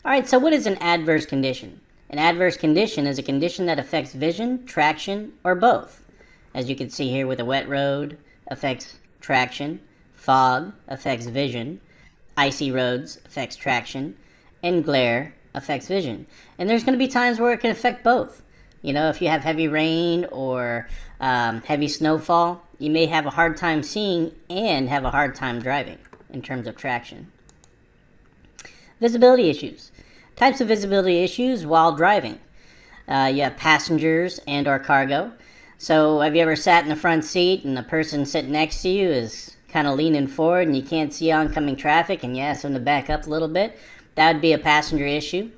All right, so what is an adverse condition? An adverse condition is a condition that affects vision, traction, or both. As you can see here with a wet road, affects traction, fog affects vision, icy roads affects traction, and glare affects vision. And there's going to be times where it can affect both. You know, if you have heavy rain or heavy snowfall, you may have a hard time seeing and have a hard time driving in terms of traction. Visibility issues. Types of visibility issues while driving. You have passengers and or cargo. So have you ever sat in the front seat and the person sitting next to you is kind of leaning forward and you can't see oncoming traffic and you ask them to back up a little bit? That would be a passenger issue.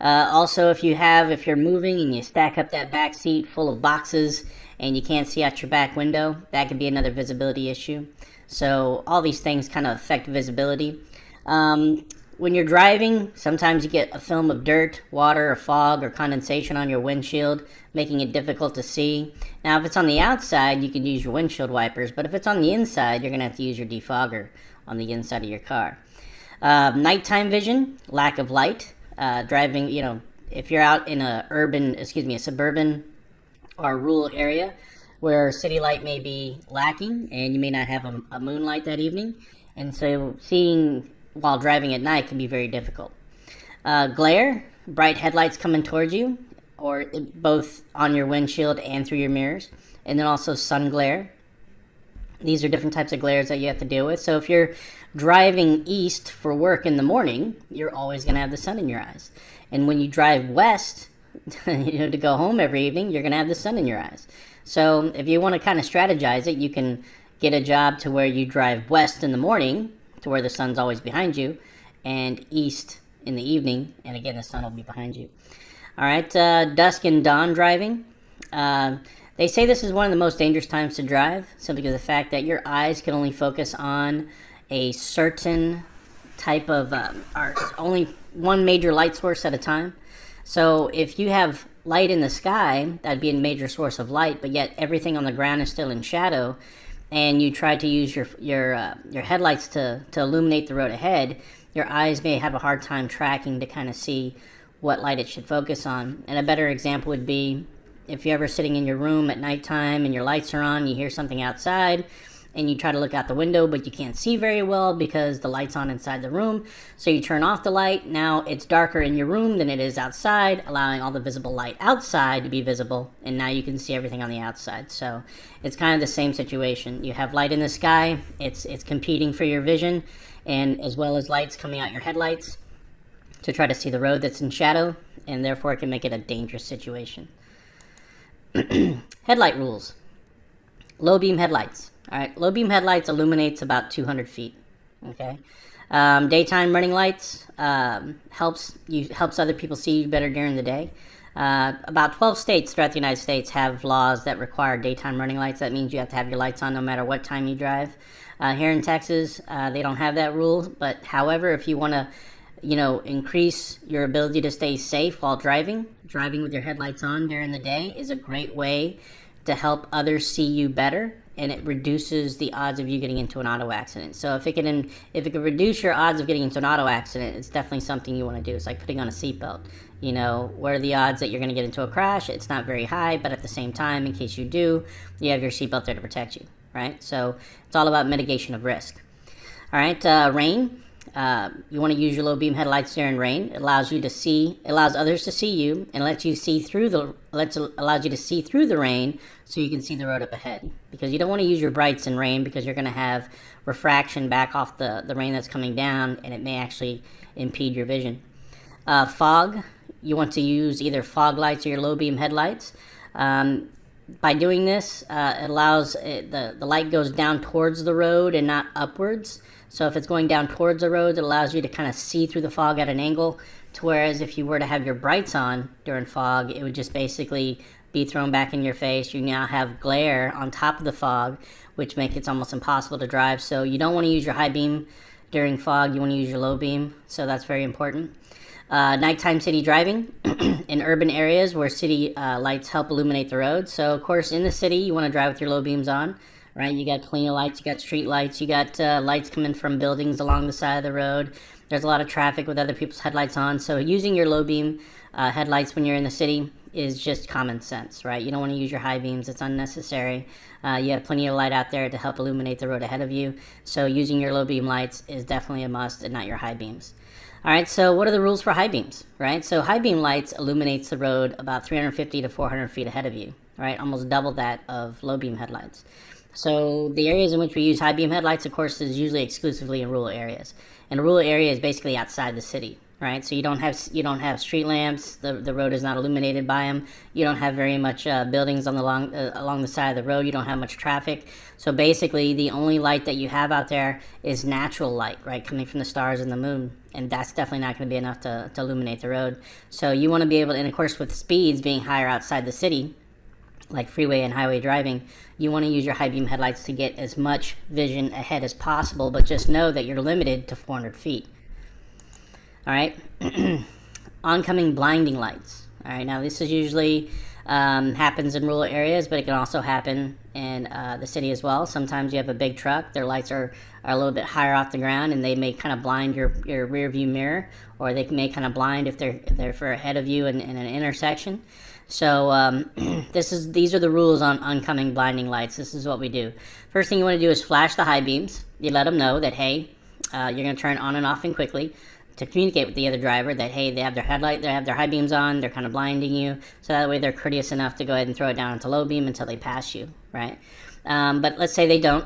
Also, if you're moving and you stack up that back seat full of boxes and you can't see out your back window, that could be another visibility issue. So all these things kind of affect visibility. When you're driving, sometimes you get a film of dirt, water, or fog, or condensation on your windshield, making it difficult to see. Now, if it's on the outside, you can use your windshield wipers, but if it's on the inside, you're going to have to use your defogger on the inside of your car. Nighttime vision, lack of light. Driving, if you're out in a suburban or rural area where city light may be lacking and you may not have a moonlight that evening, and so seeing while driving at night can be very difficult. Glare, bright headlights coming towards you, or both on your windshield and through your mirrors, and then also sun glare. These are different types of glares that you have to deal with. So if you're driving east for work in the morning, you're always going to have the sun in your eyes. And when you drive west, to go home every evening, you're going to have the sun in your eyes. So if you want to kind of strategize it, you can get a job to where you drive west in the morning, to where the sun's always behind you, and east in the evening, and again, the sun will be behind you. All right, dusk and dawn driving. They say this is one of the most dangerous times to drive, simply because of the fact that your eyes can only focus on a certain type of, or only one major light source at a time. So if you have light in the sky, that'd be a major source of light, but yet everything on the ground is still in shadow, and you try to use your headlights to illuminate the road ahead, your eyes may have a hard time tracking to kind of see what light it should focus on. And a better example would be if you're ever sitting in your room at nighttime and your lights are on, you hear something outside, and you try to look out the window, but you can't see very well because the light's on inside the room. So you turn off the light. Now it's darker in your room than it is outside, allowing all the visible light outside to be visible, and now you can see everything on the outside. So it's kind of the same situation. You have light in the sky, it's competing for your vision, and as well as lights coming out your headlights to try to see the road that's in shadow, and therefore it can make it a dangerous situation. Headlight rules. Low beam headlights. All right, low beam headlights illuminates about 200 feet. Okay, daytime running lights helps other people see you better during the day. About 12 states throughout the United States have laws that require daytime running lights. That means you have to have your lights on no matter what time you drive. Here in Texas, they don't have that rule. But however, if you want to, increase your ability to stay safe while driving with your headlights on during the day is a great way to help others see you better, and it reduces the odds of you getting into an auto accident. So if it can reduce your odds of getting into an auto accident, it's definitely something you want to do. It's like putting on a seatbelt. What are the odds that you're going to get into a crash? It's not very high, but at the same time, in case you do, you have your seatbelt there to protect you, right? So it's all about mitigation of risk. All right, rain. You want to use your low beam headlights during rain. It allows others to see you, and allows you to see through the rain, so you can see the road up ahead. Because you don't want to use your brights in rain, because you're going to have refraction back off the rain that's coming down, and it may actually impede your vision. Fog. You want to use either fog lights or your low beam headlights. By doing this, it allows the light goes down towards the road and not upwards. So if it's going down towards the road, it allows you to kind of see through the fog at an angle. Whereas if you were to have your brights on during fog, it would just basically be thrown back in your face. You now have glare on top of the fog, which makes it almost impossible to drive. So you don't want to use your high beam during fog. You want to use your low beam. So that's very important. Nighttime city driving in urban areas where city lights help illuminate the road. So, of course, in the city, you want to drive with your low beams on, right? You got plenty of lights. You got street lights. You got lights coming from buildings along the side of the road. There's a lot of traffic with other people's headlights on, so using your low beam headlights when you're in the city is just common sense, right? You don't want to use your high beams. It's unnecessary. You have plenty of light out there to help illuminate the road ahead of you, so using your low beam lights is definitely a must and not your high beams. All right, so what are the rules for high beams, right? So high beam lights illuminates the road about 350 to 400 feet ahead of you, right? Almost double that of low beam headlights. So the areas in which we use high beam headlights, of course, is usually exclusively in rural areas. And a rural area is basically outside the city, right? So you don't have street lamps. The road is not illuminated by them. You don't have very much buildings on along the side of the road. You don't have much traffic. So basically, the only light that you have out there is natural light, right, coming from the stars and the moon. And that's definitely not going to be enough to illuminate the road. So you want to be able to, and of course, with speeds being higher outside the city, like freeway and highway driving, you want to use your high beam headlights to get as much vision ahead as possible, but just know that you're limited to 400 feet. All right. Oncoming blinding lights. All right. Now this is usually happens in rural areas, but it can also happen in the city as well. Sometimes you have a big truck, their lights are a little bit higher off the ground, and they may kind of blind your rear view mirror, or they may kind of blind if they're for ahead of you in an intersection. So these are the rules on oncoming blinding lights. This is what we do. First thing you want to do is flash the high beams. You let them know that, hey, you're going to turn on and off and quickly to communicate with the other driver that, hey, they have their high beams on, they're kind of blinding you. So that way they're courteous enough to go ahead and throw it down into low beam until they pass you, right? But let's say they don't.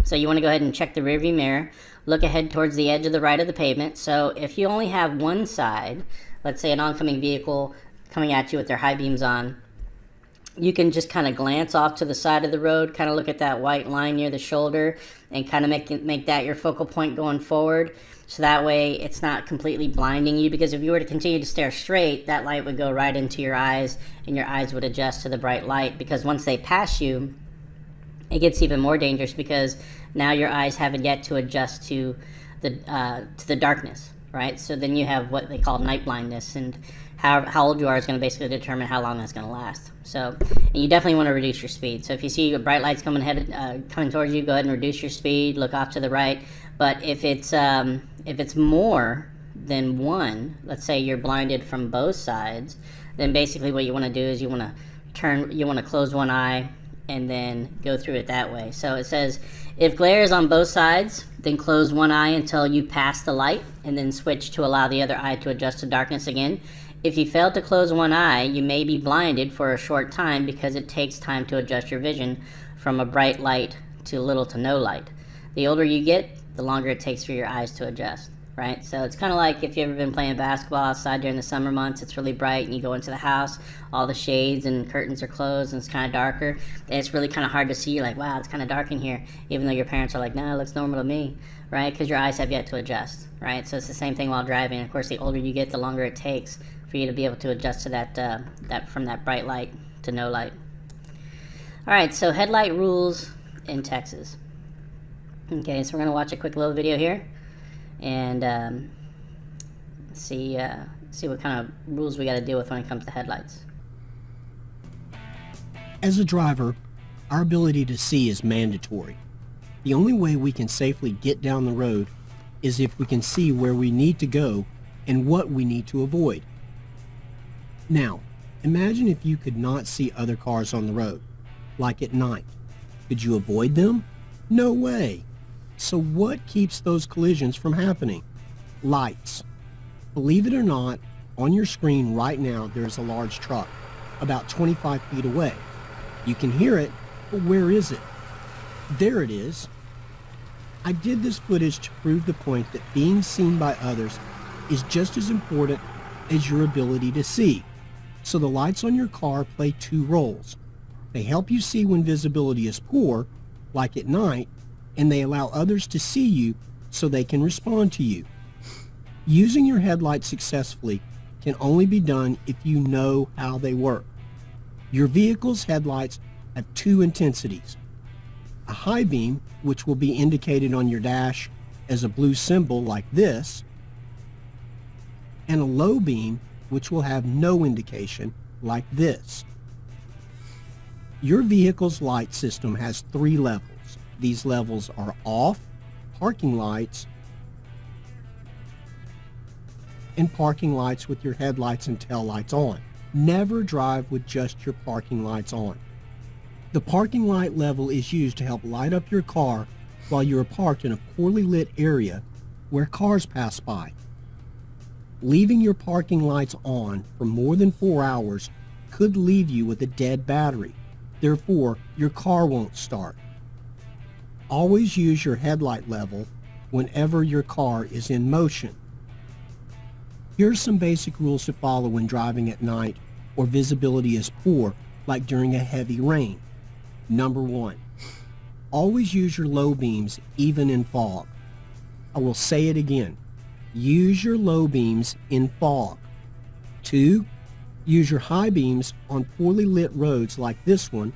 So you want to go ahead and check the rear view mirror. Look ahead towards the edge of the right of the pavement. So if you only have one side, let's say an oncoming vehicle coming at you with their high beams on, you can just kind of glance off to the side of the road, kind of look at that white line near the shoulder, and kind of make that your focal point going forward. So that way it's not completely blinding you, because if you were to continue to stare straight, that light would go right into your eyes, and your eyes would adjust to the bright light, because once they pass you, it gets even more dangerous, because now your eyes haven't yet to adjust to the darkness, right? So then you have what they call night blindness, and how old you are is going to basically determine how long that's going to last. So, and you definitely want to reduce your speed. So if you see bright lights coming towards you, go ahead and reduce your speed. Look off to the right. But if it's more than one, let's say you're blinded from both sides, then basically what you want to do is you want to close one eye and then go through it that way. So it says, if glare is on both sides, then close one eye until you pass the light, and then switch to allow the other eye to adjust to darkness again. If you fail to close one eye, you may be blinded for a short time, because it takes time to adjust your vision from a bright light to little to no light. The older you get, the longer it takes for your eyes to adjust, right? So it's kind of like if you've ever been playing basketball outside during the summer months, it's really bright, and you go into the house, all the shades and curtains are closed, and it's kind of darker, and it's really kind of hard to see. You're like, wow, it's kind of dark in here, even though your parents are like, no, it looks normal to me, right? Because your eyes have yet to adjust, right? So it's the same thing while driving. Of course, the older you get, the longer it takes for you to be able to adjust to that from that bright light to no light. All right, so headlight rules in Texas. Okay, so we're going to watch a quick little video here, and see what kind of rules we got to deal with when it comes to headlights. As a driver, our ability to see is mandatory. The only way we can safely get down the road is if we can see where we need to go and what we need to avoid. Now, imagine if you could not see other cars on the road, like at night. Could you avoid them? No way. So what keeps those collisions from happening? Lights. Believe it or not, on your screen right now there's a large truck, about 25 feet away. You can hear it, but where is it? There it is. I did this footage to prove the point that being seen by others is just as important as your ability to see. So the lights on your car play two roles. They help you see when visibility is poor, like at night, and they allow others to see you so they can respond to you. Using your headlights successfully can only be done if you know how they work. Your vehicle's headlights have two intensities: a high beam, which will be indicated on your dash as a blue symbol like this, and a low beam, which will have no indication like this. Your vehicle's light system has three levels. These levels are off, parking lights, and parking lights with your headlights and taillights on. Never drive with just your parking lights on. The parking light level is used to help light up your car while you are parked in a poorly lit area where cars pass by. Leaving your parking lights on for more than 4 hours could leave you with a dead battery. Therefore, your car won't start. Always use your headlight level whenever your car is in motion. Here's some basic rules to follow when driving at night or visibility is poor, like during a heavy rain. Number 1, always use your low beams even in fog. I will say it again. Use your low beams in fog. 2, use your high beams on poorly lit roads like this one,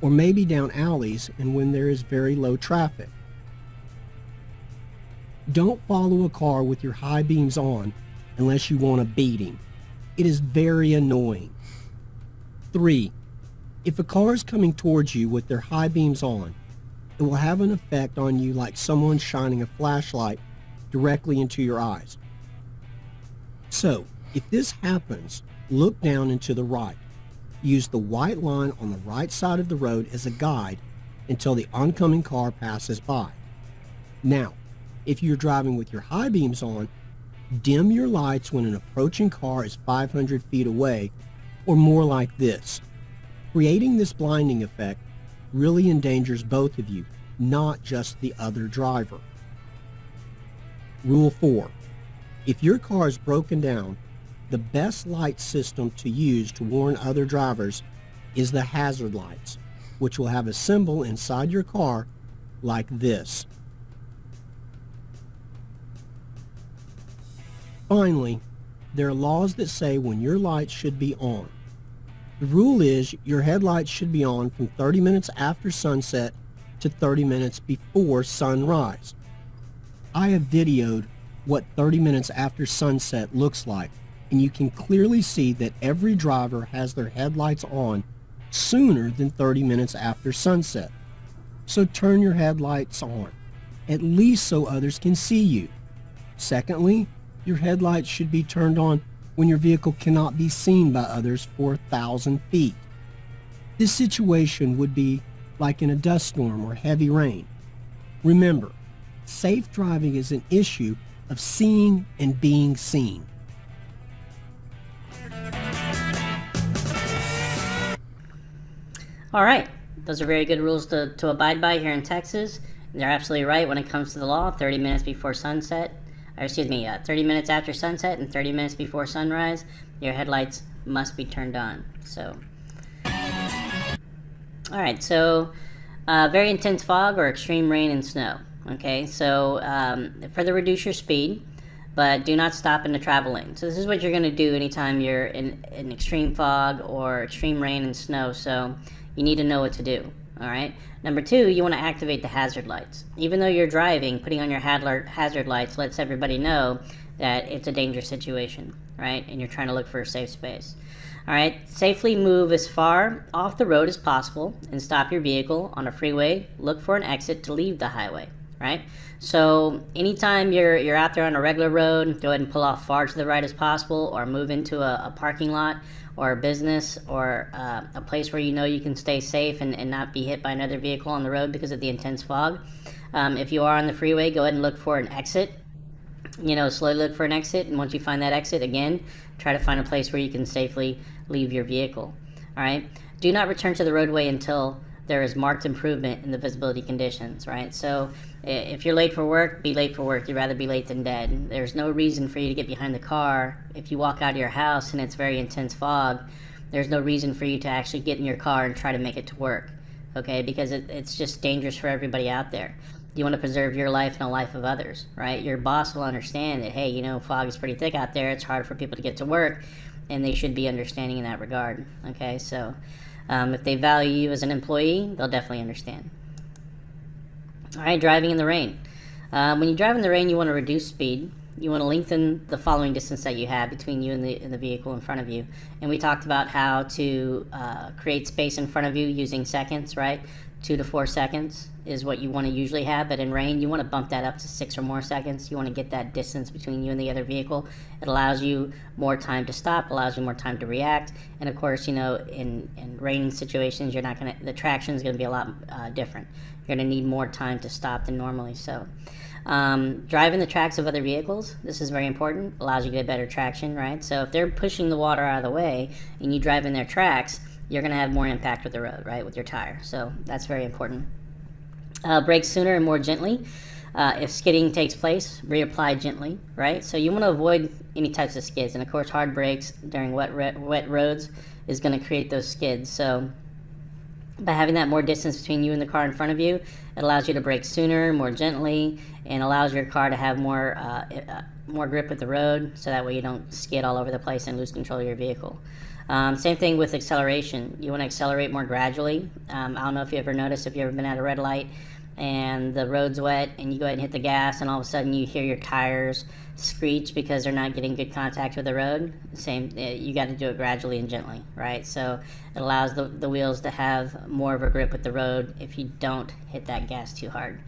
or maybe down alleys and when there is very low traffic. Don't follow a car with your high beams on unless you want a beating. It is very annoying. 3, if a car is coming towards you with their high beams on, it will have an effect on you like someone shining a flashlight directly into your eyes. So, if this happens, look down and to the right. Use the white line on the right side of the road as a guide until the oncoming car passes by. Now, if you're driving with your high beams on, dim your lights when an approaching car is 500 feet away, or more like this. Creating this blinding effect really endangers both of you, not just the other driver. Rule 4. If your car is broken down, the best light system to use to warn other drivers is the hazard lights, which will have a symbol inside your car like this. Finally, there are laws that say when your lights should be on. The rule is your headlights should be on from 30 minutes after sunset to 30 minutes before sunrise. I have videoed what 30 minutes after sunset looks like, and you can clearly see that every driver has their headlights on sooner than 30 minutes after sunset. So turn your headlights on, at least so others can see you. Secondly, your headlights should be turned on when your vehicle cannot be seen by others for 1,000 feet. This situation would be like in a dust storm or heavy rain. Remember, safe driving is an issue of seeing and being seen. All right, those are very good rules to abide by here in Texas. They're absolutely right when it comes to the law. 30 minutes before sunset, 30 minutes after sunset and 30 minutes before sunrise, your headlights must be turned on. So, all right, so very intense fog or extreme rain and snow. Okay, so further reduce your speed, but do not stop in the travel lane. So this is what you're going to do anytime you're in extreme fog or extreme rain and snow. So you need to know what to do. All right. Number 2, you want to activate the hazard lights. Even though you're driving, putting on your hazard lights lets everybody know that it's a dangerous situation, right? And you're trying to look for a safe space. All right. Safely move as far off the road as possible and stop your vehicle on a freeway. Look for an exit to leave the highway, right? So anytime you're out there on a regular road, go ahead and pull off far to the right as possible, or move into a parking lot or a business or a place where you know you can stay safe and not be hit by another vehicle on the road because of the intense fog. If you are on the freeway, go ahead and look for an exit. Slowly look for an exit, and once you find that exit, again, try to find a place where you can safely leave your vehicle. All right? Do not return to the roadway until there is marked improvement in the visibility conditions, right? So if you're late for work, be late for work. You'd rather be late than dead. There's no reason for you to get behind the car. If you walk out of your house and it's very intense fog, there's no reason for you to actually get in your car and try to make it to work, okay? Because it's just dangerous for everybody out there. You want to preserve your life and the life of others, right? Your boss will understand that, hey, fog is pretty thick out there. It's hard for people to get to work, and they should be understanding in that regard, okay? So if they value you as an employee, they'll definitely understand. All right, driving in the rain. When you drive in the rain, you want to reduce speed. you want to lengthen the following distance that you have between you and the vehicle in front of you. And we talked about how to create space in front of you using seconds, right? 2 to 4 seconds is what you want to usually have, but in rain you want to bump that up to 6 or more seconds. You want to get that distance between you and the other vehicle. It allows you more time to stop, allows you more time to react, and of course, you know, in raining situations, the traction is going to be a lot different. You're going to need more time to stop than normally. So driving the tracks of other vehicles, this is very important, allows you to get better traction, right? So if they're pushing the water out of the way and you drive in their tracks, you're going to have more impact with the road, right, with your tire. So that's very important. Brake sooner and more gently. If skidding takes place, reapply gently, right? So you want to avoid any types of skids. And of course, hard brakes during wet roads is going to create those skids. So by having that more distance between you and the car in front of you, it allows you to brake sooner, more gently, and allows your car to have more grip with the road, so that way you don't skid all over the place and lose control of your vehicle. Same thing with acceleration. You want to accelerate more gradually. I don't know if you ever noticed, if you've ever been at a red light and the road's wet and you go ahead and hit the gas and all of a sudden you hear your tires screech because they're not getting good contact with the road. You got to do it gradually and gently, right? So it allows the wheels to have more of a grip with the road if you don't hit that gas too hard.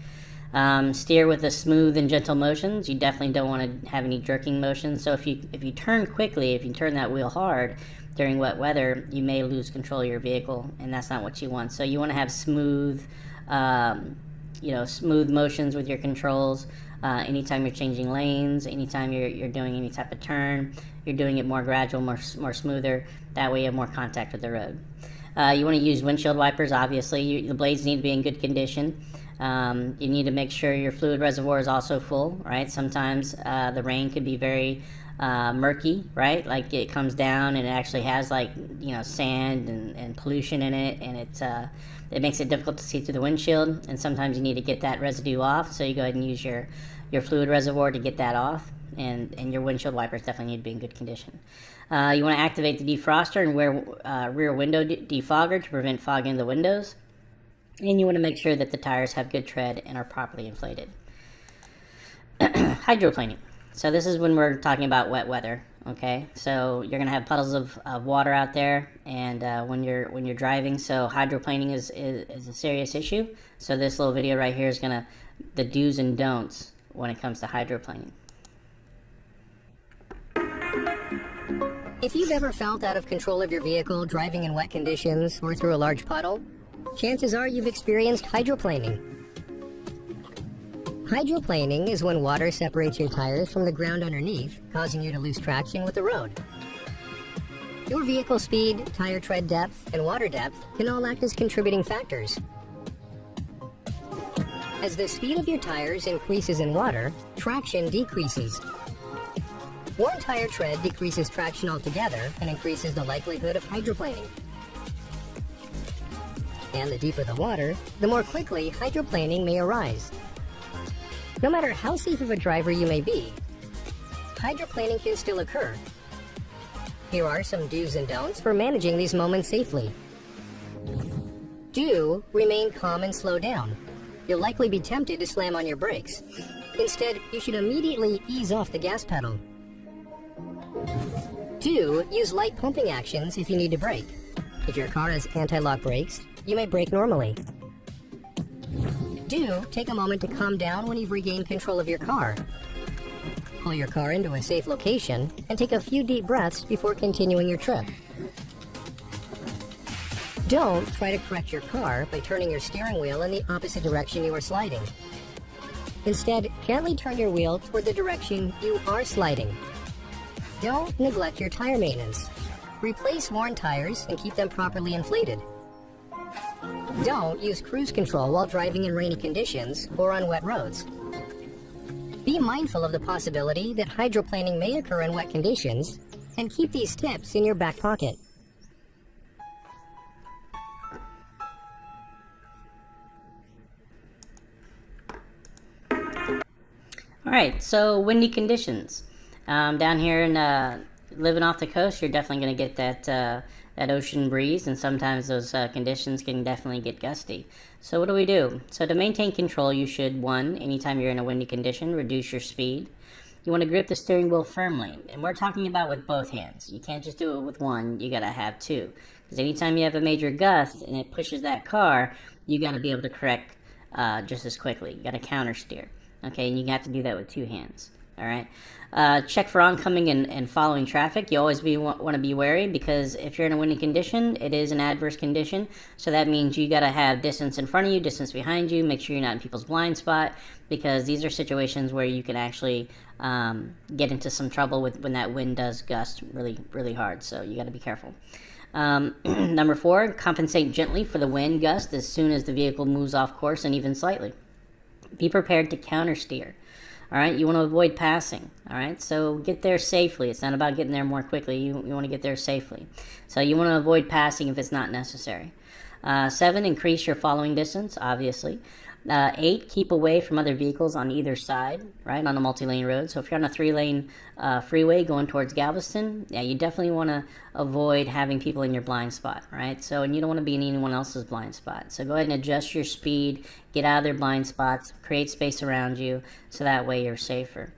Steer with a smooth and gentle motions. You definitely don't want to have any jerking motions. So if you turn quickly, if you turn that wheel hard during wet weather, you may lose control of your vehicle, and that's not what you want. So you want to have smooth motions with your controls. Anytime you're changing lanes, anytime you're doing any type of turn, you're doing it more gradual, more smoother. That way you have more contact with the road. You want to use windshield wipers, obviously. The blades need to be in good condition. You need to make sure your fluid reservoir is also full, right? Sometimes the rain could be very murky, right? Like it comes down and it actually has sand and pollution in it, and it makes it difficult to see through the windshield, and sometimes you need to get that residue off, so you go ahead and use your fluid reservoir to get that off, and your windshield wipers definitely need to be in good condition. You want to activate the defroster and wear rear window defogger to prevent fogging the windows, and you want to make sure that the tires have good tread and are properly inflated. Hydroplaning. So this is when we're talking about wet weather. Okay, so you're gonna have puddles of water out there, and when you're driving, so hydroplaning is a serious issue. So this little video right here is the do's and don'ts when it comes to hydroplaning. If you've ever felt out of control of your vehicle driving in wet conditions or through a large puddle, chances are you've experienced hydroplaning. Hydroplaning is when water separates your tires from the ground underneath, causing you to lose traction with the road. Your vehicle speed, tire tread depth, and water depth can all act as contributing factors. As the speed of your tires increases in water, traction decreases. Worn tire tread decreases traction altogether and increases the likelihood of hydroplaning. And the deeper the water, the more quickly hydroplaning may arise. No matter how safe of a driver you may be, hydroplaning can still occur. Here are some do's and don'ts for managing these moments safely. Do remain calm and slow down. You'll likely be tempted to slam on your brakes. Instead, you should immediately ease off the gas pedal. Do use light pumping actions if you need to brake. If your car has anti-lock brakes, you may brake normally. Do take a moment to calm down when you've regained control of your car. Pull your car into a safe location and take a few deep breaths before continuing your trip. Don't try to correct your car by turning your steering wheel in the opposite direction you are sliding. Instead, gently turn your wheel toward the direction you are sliding. Don't neglect your tire maintenance. Replace worn tires and keep them properly inflated. Don't use cruise control while driving in rainy conditions or on wet roads. Be mindful of the possibility that hydroplaning may occur in wet conditions, and keep these tips in your back pocket. All right, so windy conditions. Down here in living off the coast, you're definitely going to get that ocean breeze, and sometimes those conditions can definitely get gusty. So what do we do? So to maintain control, you should, one, anytime you're in a windy condition, reduce your speed. you want to grip the steering wheel firmly. And we're talking about with both hands. You can't just do it with one, you got to have two. Because anytime you have a major gust and it pushes that car, you got to be able to correct just as quickly. You got to counter steer. Okay, and you have to do that with two hands. All right. Check for oncoming and following traffic. You always want to be wary, because if you're in a windy condition, it is an adverse condition. So that means you got to have distance in front of you, distance behind you. Make sure you're not in people's blind spot, because these are situations where you can actually get into some trouble when that wind does gust really, really hard. So you got to be careful. Number 4, compensate gently for the wind gust as soon as the vehicle moves off course, and even slightly. Be prepared to counter steer. All right, you want to avoid passing. All right, so get there safely. It's not about getting there more quickly. You want to get there safely. So you want to avoid passing if it's not necessary. 7, increase your following distance, obviously. 8, keep away from other vehicles on either side, right, on a multi-lane road. So if you're on a 3-lane freeway going towards Galveston, yeah, you definitely want to avoid having people in your blind spot, right? So, and you don't want to be in anyone else's blind spot. So go ahead and adjust your speed, get out of their blind spots, create space around you, so that way you're safer.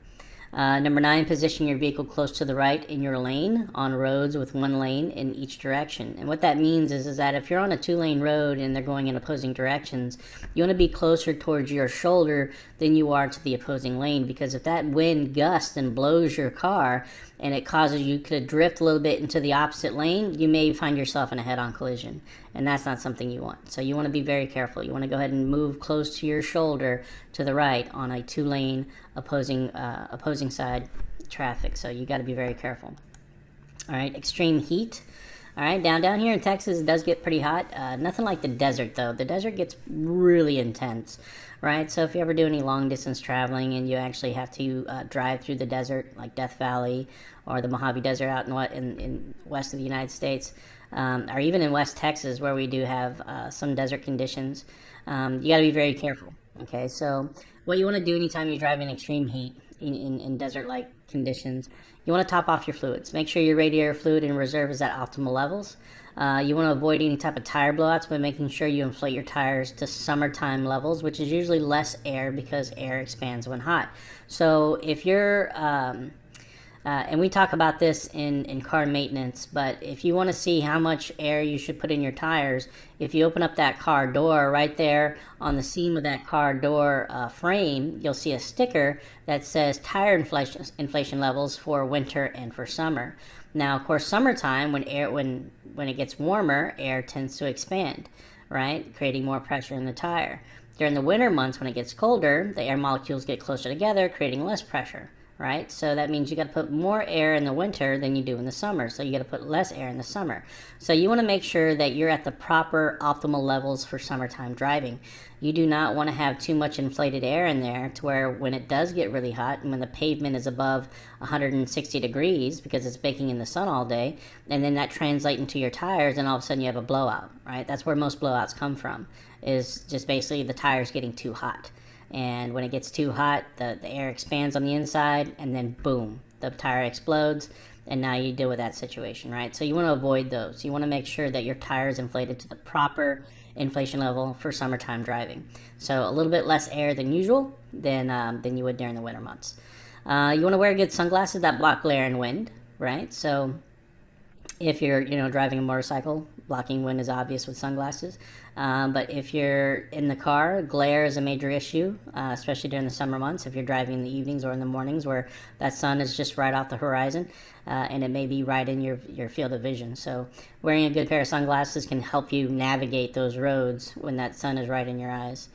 Number 9, position your vehicle close to the right in your lane on roads with one lane in each direction. And what that means is that if you're on a 2-lane road and they're going in opposing directions, you want to be closer towards your shoulder than you are to the opposing lane, because if that wind gusts and blows your car and it causes you to drift a little bit into the opposite lane, you may find yourself in a head-on collision, and that's not something you want. So you want to be very careful. You want to go ahead and move close to your shoulder to the right on a 2-lane opposing side traffic. So you got to be very careful. All right, extreme heat. All right, down here in Texas, it does get pretty hot. Nothing like the desert, though. The desert gets really intense, right? So if you ever do any long distance traveling and you actually have to drive through the desert, like Death Valley or the Mojave Desert out in west of the United States, or even in West Texas, where we do have some desert conditions, you got to be very careful. Okay, so what you want to do anytime you're driving extreme heat in desert-like conditions, you want to top off your fluids. Make sure your radiator fluid in reserve is at optimal levels. You want to avoid any type of tire blowouts by making sure you inflate your tires to summertime levels, which is usually less air, because air expands when hot. So if you're and we talk about this in car maintenance, but if you want to see how much air you should put in your tires, if you open up that car door, right there on the seam of that car door frame, you'll see a sticker that says tire inflation levels for winter and for summer. Now, of course, summertime, when it gets warmer, air tends to expand, right, creating more pressure in the tire. During the winter months, when it gets colder, the air molecules get closer together, creating less pressure. Right? So that means you got to put more air in the winter than you do in the summer. So you got to put less air in the summer. So you want to make sure that you're at the proper optimal levels for summertime driving. You do not want to have too much inflated air in there to where when it does get really hot and when the pavement is above 160 degrees because it's baking in the sun all day, and then that translates into your tires, and all of a sudden you have a blowout, right? That's where most blowouts come from, is just basically the tires getting too hot. And when it gets too hot, the air expands on the inside, and then boom, the tire explodes, and now you deal with that situation, right? So you want to avoid those. You want to make sure that your tire is inflated to the proper inflation level for summertime driving. So a little bit less air than usual than you would during the winter months. You want to wear good sunglasses that block glare and wind, right? So if you're driving a motorcycle, blocking wind is obvious with sunglasses. But if you're in the car, glare is a major issue, especially during the summer months. If you're driving in the evenings or in the mornings where that sun is just right off the horizon, and it may be right in your field of vision. So wearing a good pair of sunglasses can help you navigate those roads when that sun is right in your eyes.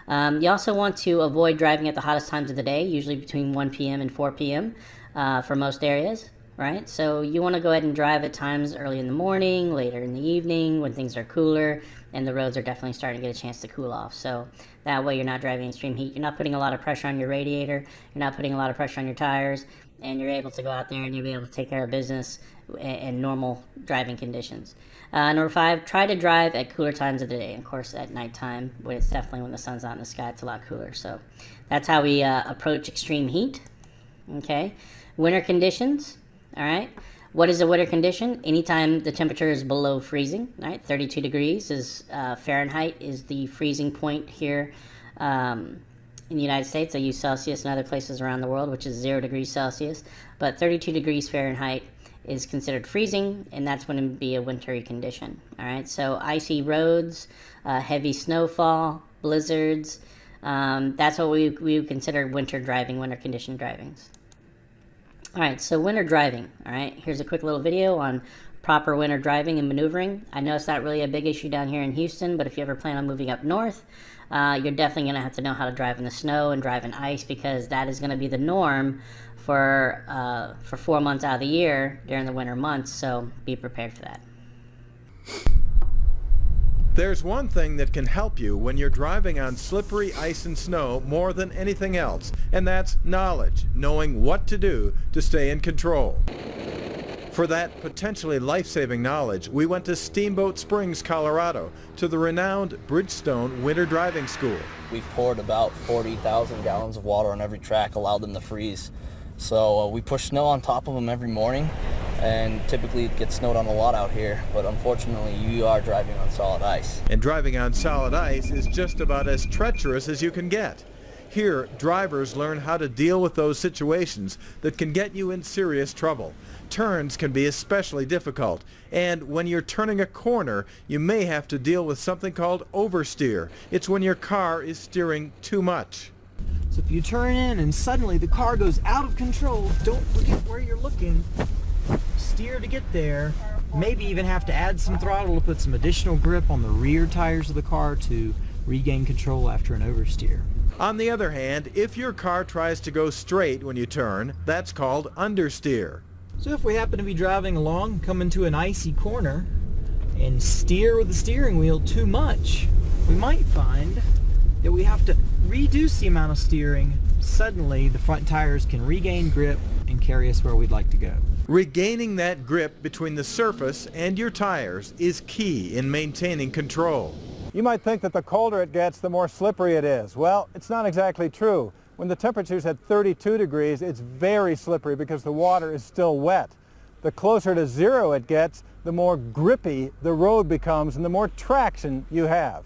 You also want to avoid driving at the hottest times of the day, usually between 1 p.m. and 4 p.m. For most areas. Right? So you want to go ahead and drive at times early in the morning, later in the evening, when things are cooler, and the roads are definitely starting to get a chance to cool off. So that way you're not driving extreme heat. You're not putting a lot of pressure on your radiator. You're not putting a lot of pressure on your tires. And you're able to go out there and you'll be able to take care of business in normal driving conditions. Number 5, try to drive at cooler times of the day. Of course, at nighttime, when it's definitely when the sun's out in the sky, it's a lot cooler. So that's how we approach extreme heat. Okay. Winter conditions. All right. What is a winter condition? Anytime the temperature is below freezing, right? 32 degrees is Fahrenheit is the freezing point here in the United States, they use Celsius, and other places around the world, which is 0 degrees Celsius. But 32 degrees Fahrenheit is considered freezing, and that's when it would be a wintry condition. All right, so icy roads, heavy snowfall, blizzards, that's what we would consider winter driving, winter condition drivings. All right, so winter driving. All right, here's a quick little video on proper winter driving and maneuvering. I know it's not really a big issue down here in Houston, but if you ever plan on moving up north, you're definitely going to have to know how to drive in the snow and drive in ice, because that is going to be the norm for 4 months out of the year during the winter months, so be prepared for that. There's one thing that can help you when you're driving on slippery ice and snow more than anything else, and that's knowledge, knowing what to do to stay in control. For that potentially life-saving knowledge, we went to Steamboat Springs, Colorado, to the renowned Bridgestone Winter Driving School. We've poured about 40,000 gallons of water on every track, allowed them to freeze. So we push snow on top of them every morning, and typically it gets snowed on a lot out here, but unfortunately you are driving on solid ice. And driving on solid ice is just about as treacherous as you can get. Here, drivers learn how to deal with those situations that can get you in serious trouble. Turns can be especially difficult, and when you're turning a corner, you may have to deal with something called oversteer. It's when your car is steering too much. So if you turn in and suddenly the car goes out of control, don't forget where you're looking. Steer to get there. Maybe even have to add some throttle to put some additional grip on the rear tires of the car to regain control after an oversteer. On the other hand, if your car tries to go straight when you turn, that's called understeer. So if we happen to be driving along, come into an icy corner, and steer with the steering wheel too much, we might find that we have to reduce the amount of steering. Suddenly, the front tires can regain grip and carry us where we'd like to go. Regaining that grip between the surface and your tires is key in maintaining control. You might think that the colder it gets, the more slippery it is. Well, it's not exactly true. When the temperature's at 32 degrees, it's very slippery because the water is still wet. The closer to 0 it gets, the more grippy the road becomes and the more traction you have.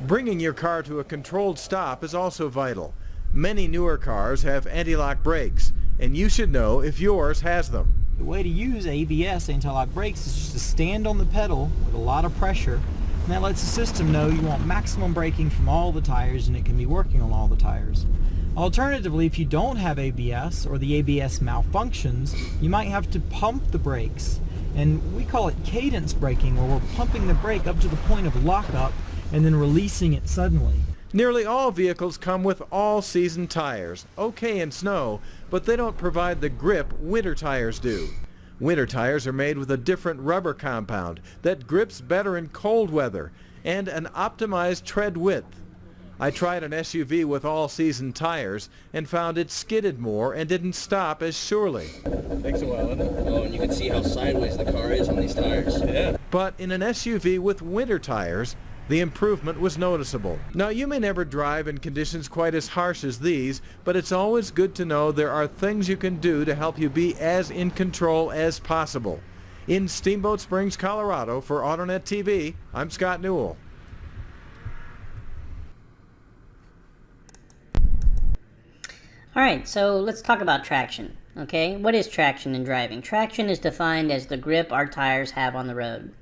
Bringing your car to a controlled stop is also vital. Many newer cars have anti-lock brakes, and you should know if yours has them. The way to use ABS, anti-lock brakes, is just to stand on the pedal with a lot of pressure, and that lets the system know you want maximum braking from all the tires, and it can be working on all the tires. Alternatively, if you don't have ABS or the ABS malfunctions, you might have to pump the brakes, and we call it cadence braking, where we're pumping the brake up to the point of lockup and then releasing it suddenly. Nearly all vehicles come with all-season tires, okay in snow, but they don't provide the grip winter tires do. Winter tires are made with a different rubber compound that grips better in cold weather and an optimized tread width. I tried an SUV with all-season tires and found it skidded more and didn't stop as surely. Takes a while, doesn't it? Oh, and you can see how sideways the car is on these tires. Yeah. But in an SUV with winter tires, the improvement was noticeable. Now, you may never drive in conditions quite as harsh as these, but it's always good to know there are things you can do to help you be as in control as possible. In Steamboat Springs, Colorado, for AutoNet TV, I'm Scott Newell. All right, so let's talk about traction. Okay, what is traction in driving? Traction is defined as the grip our tires have on the road.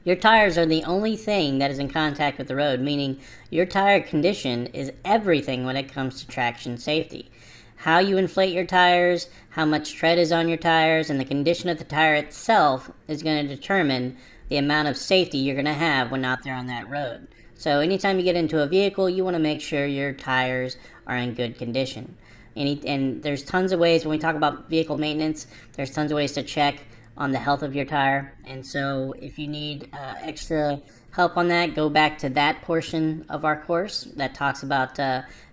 Your tires are the only thing that is in contact with the road, meaning your tire condition is everything when it comes to traction safety. How you inflate your tires, how much tread is on your tires, and the condition of the tire itself is going to determine the amount of safety you're going to have when out there on that road. So anytime you get into a vehicle, you want to make sure your tires are in good condition. And there's tons of ways, when we talk about vehicle maintenance, there's tons of ways to check on the health of your tire. And so if you need extra help on that, go back to that portion of our course that talks about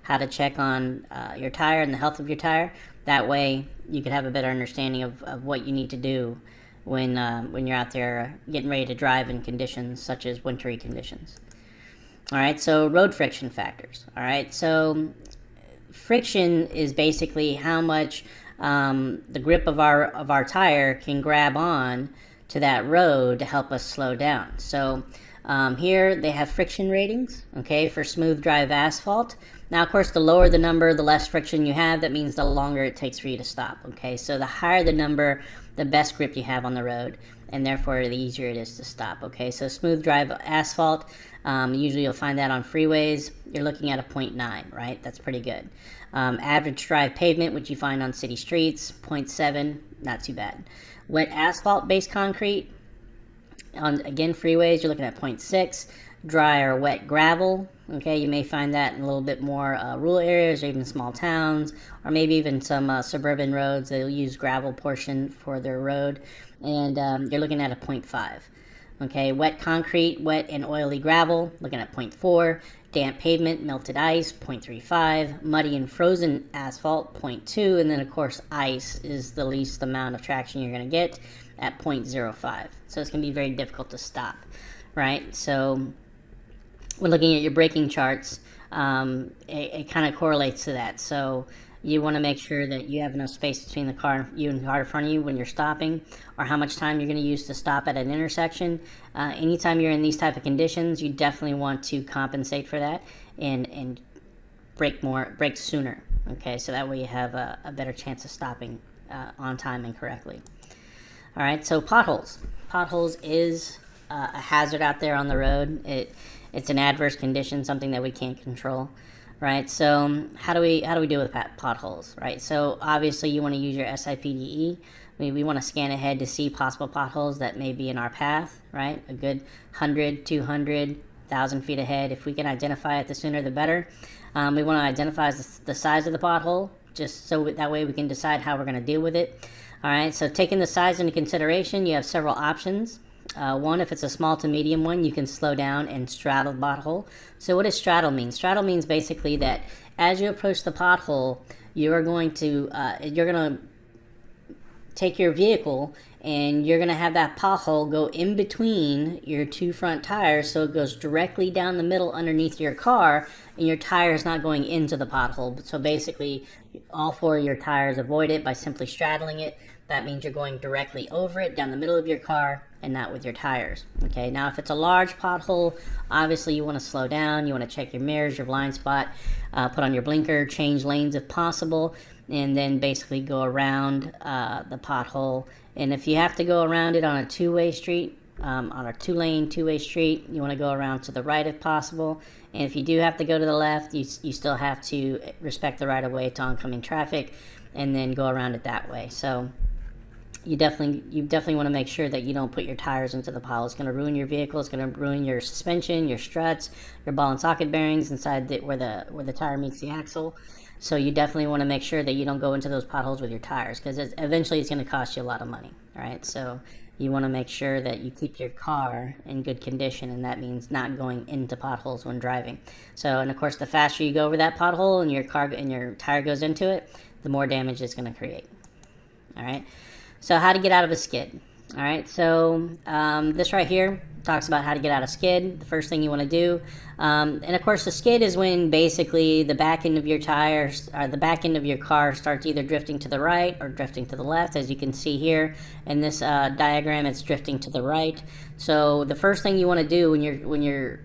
how to check on your tire and the health of your tire. That way you can have a better understanding of what you need to do when you're out there getting ready to drive in conditions such as wintry conditions. All right, so road friction factors. All right, so friction is basically how much the grip of our tire can grab on to that road to help us slow down. So Here they have friction ratings, okay, for smooth drive asphalt. Now, of course, the lower the number, the less friction you have. That means the longer it takes for you to stop, okay? So the higher the number, the best grip you have on the road, and therefore the easier it is to stop, okay? So smooth drive asphalt, usually you'll find that on freeways. You're looking at a 0.9, right? That's pretty good. Average drive pavement, which you find on city streets, 0.7, not too bad. Wet asphalt-based concrete, on, again, freeways, you're looking at 0.6. Dry or wet gravel, okay, you may find that in a little bit more rural areas or even small towns, or maybe even some suburban roads. They'll use gravel portion for their road, and you're looking at a 0.5. Okay, wet concrete, wet and oily gravel, looking at 0.4. Damp pavement, melted ice, 0.35. Muddy and frozen asphalt, 0.2. And then, of course, ice is the least amount of traction you're going to get at 0.05. So it's going to be very difficult to stop, right? So when looking at your braking charts, it kind of correlates to that. So you want to make sure that you have enough space between you and the car in front of you when you're stopping, or how much time you're going to use to stop at an intersection. Anytime you're in these type of conditions, you definitely want to compensate for that and brake sooner. Okay, so that way you have a better chance of stopping on time and correctly. All right, so potholes. Potholes is a hazard out there on the road. It's an adverse condition, something that we can't control, right? So how do we deal with potholes, right? So obviously you want to use your SIPDE. We want to scan ahead to see possible potholes that may be in our path, right? A good 100, 200, 1,000 feet ahead. If we can identify it, the sooner the better. We want to identify the size of the pothole, just so that way we can decide how we're going to deal with it. All right, so taking the size into consideration, you have several options. One, if it's a small to medium one, you can slow down and straddle the pothole. So what does straddle mean? Straddle means basically that as you approach the pothole, you're going to take your vehicle and you're going to have that pothole go in between your two front tires, so it goes directly down the middle underneath your car, and your tire is not going into the pothole. So basically, all four of your tires avoid it by simply straddling it. That means you're going directly over it, down the middle of your car, and not with your tires. Okay, now if it's a large pothole, obviously you want to slow down, you want to check your mirrors, your blind spot, put on your blinker, change lanes if possible, and then basically go around the pothole. And if you have to go around it on a two-way street, on a two-way street, you want to go around to the right if possible. And if you do have to go to the left, you still have to respect the right-of-way to oncoming traffic, and then go around it that way. So you definitely want to make sure that you don't put your tires into the pile. It's going to ruin your vehicle. It's going to ruin your suspension, your struts, your ball and socket bearings inside where the tire meets the axle. So you definitely want to make sure that you don't go into those potholes with your tires, because eventually it's going to cost you a lot of money. All right, so you want to make sure that you keep your car in good condition, and that means not going into potholes when driving. So, and of course, the faster you go over that pothole and your tire goes into it, the more damage it's going to create. All right. So how to get out of a skid. All right, so this right here talks about how to get out of skid. The first thing you want to do, and of course the skid is when basically the back end of your tires, or the back end of your car starts either drifting to the right or drifting to the left. As you can see here in this diagram, it's drifting to the right. So the first thing you want to do when your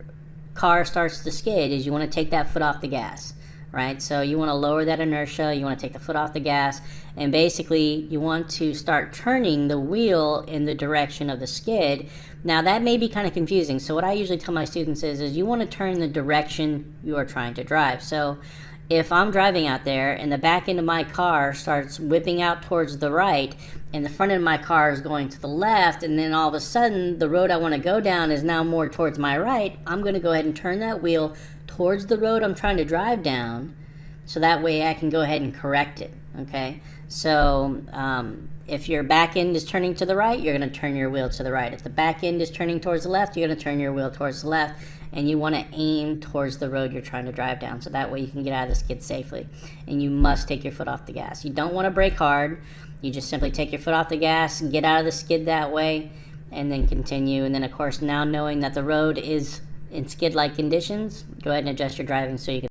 car starts to skid is you want to take that foot off the gas. Right, so you want to lower that inertia, you want to take the foot off the gas, and basically you want to start turning the wheel in the direction of the skid. Now that may be kind of confusing, so what I usually tell my students is you want to turn the direction you are trying to drive. So if I'm driving out there and the back end of my car starts whipping out towards the right, and the front end of my car is going to the left, and then all of a sudden the road I want to go down is now more towards my right, I'm going to go ahead and turn that wheel towards the road I'm trying to drive down, so that way I can go ahead and correct it. Okay, so if your back end is turning to the right, you're going to turn your wheel to the right. If the back end is turning towards the left, you're going to turn your wheel towards the left, and you want to aim towards the road you're trying to drive down, so that way you can get out of the skid safely. And you must take your foot off the gas. You don't want to brake hard. You just simply take your foot off the gas and get out of the skid that way, and then continue. And then of course, now knowing that the road is in skid-like conditions, go ahead and adjust your driving so you can